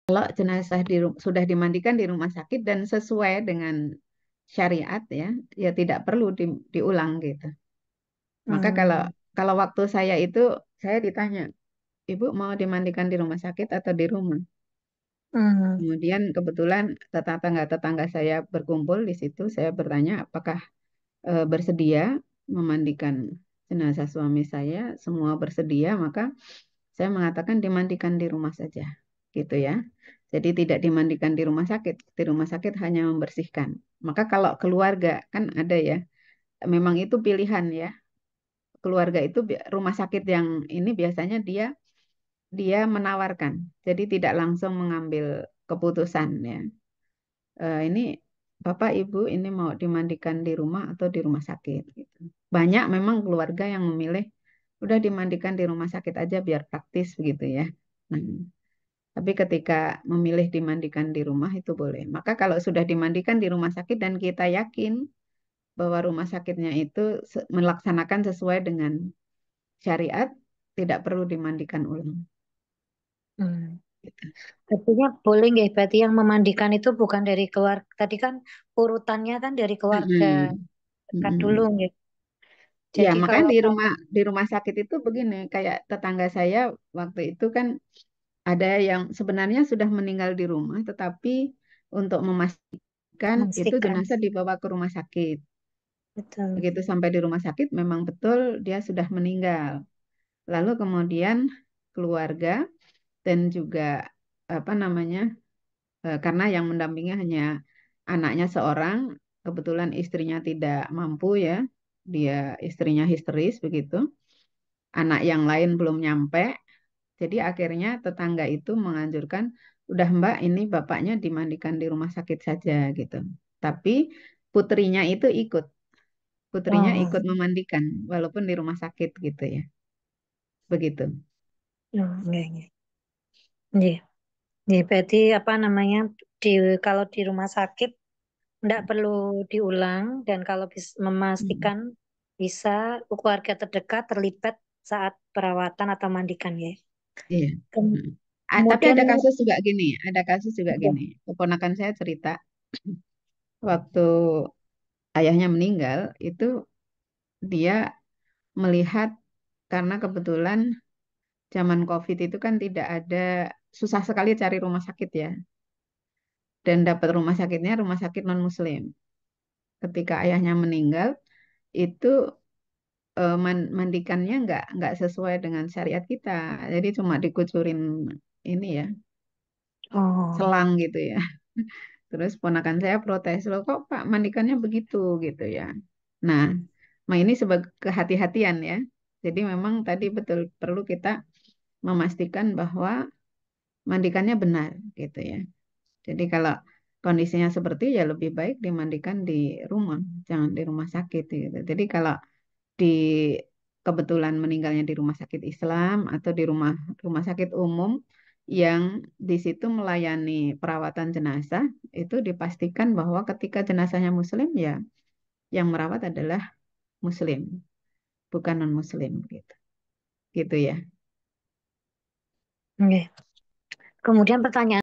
Kalau jenazah sudah dimandikan di rumah sakit dan sesuai dengan syariat ya, ya tidak perlu diulang gitu. Maka kalau Hmm. kalau waktu saya itu saya ditanya, Ibu mau dimandikan di rumah sakit atau di rumah? Hmm. Kemudian kebetulan tetangga-tetangga saya berkumpul di situ, saya bertanya apakah bersedia memandikan jenazah suami saya, semua bersedia, maka saya mengatakan dimandikan di rumah saja, gitu ya. Jadi tidak dimandikan di rumah sakit. Di rumah sakit hanya membersihkan. Maka kalau keluarga kan ada ya, memang itu pilihan ya. Keluarga itu rumah sakit yang ini biasanya dia dia menawarkan. Jadi tidak langsung mengambil keputusan ya. Ini Bapak Ibu ini mau dimandikan di rumah atau di rumah sakit gitu. Banyak memang keluarga yang memilih udah dimandikan di rumah sakit aja biar praktis begitu ya. Nah, tapi ketika memilih dimandikan di rumah itu boleh. Maka kalau sudah dimandikan di rumah sakit dan kita yakin bahwa rumah sakitnya itu melaksanakan sesuai dengan syariat, tidak perlu dimandikan ulang. Hmm. Gitu. Artinya boleh nggak? Berarti yang memandikan itu bukan dari keluarga. Tadi kan urutannya kan dari keluarga Mm-mm. dekat dulu Mm-mm. nggak? Ya, Jadi makanya kalau di rumah sakit itu begini, kayak tetangga saya waktu itu kan ada yang sebenarnya sudah meninggal di rumah, tetapi untuk memastikan itu memastikan jenazah dibawa ke rumah sakit. betul. Begitu sampai di rumah sakit, memang betul dia sudah meninggal. Lalu kemudian keluarga dan juga apa namanya, karena yang mendampingi hanya anaknya seorang, kebetulan istrinya tidak mampu ya, dia istrinya histeris begitu, anak yang lain belum nyampe, jadi akhirnya tetangga itu menganjurkan, udah Mbak ini bapaknya dimandikan di rumah sakit saja gitu. Tapi putrinya itu Oh, ikut memandikan walaupun di rumah sakit gitu ya. Begitu. oh, enggak, enggak. Iya, iya, berarti apa namanya di kalau di rumah sakit enggak perlu diulang dan kalau bisa Hmm. memastikan bisa keluarga terdekat terlibat saat perawatan atau mandikan ya. Iya. Kem- Hmm. Tapi Kemudian ada ini kasus juga gini, ada kasus juga ya, gini. Keponakan saya cerita waktu ayahnya meninggal itu dia melihat karena kebetulan zaman COVID itu kan tidak ada, susah sekali cari rumah sakit ya. Dan dapat rumah sakitnya rumah sakit non Muslim. Ketika ayahnya meninggal itu mandikannya nggak sesuai dengan syariat kita. Jadi cuma dikucurin ini ya oh, selang gitu ya. Terus ponakan saya protes, loh kok Pak mandikannya begitu gitu ya. Nah, ini sebagai kehati-hatian ya. Jadi memang tadi betul perlu kita memastikan bahwa mandikannya benar gitu ya. Jadi kalau kondisinya seperti ya lebih baik dimandikan di rumah, jangan di rumah sakit gitu. Jadi kalau di kebetulan meninggalnya di rumah sakit Islam atau di rumah rumah sakit umum yang di situ melayani perawatan jenazah, itu dipastikan bahwa ketika jenazahnya Muslim ya yang merawat adalah Muslim, bukan non Muslim gitu. Gitu ya. oke. Kemudian pertanyaan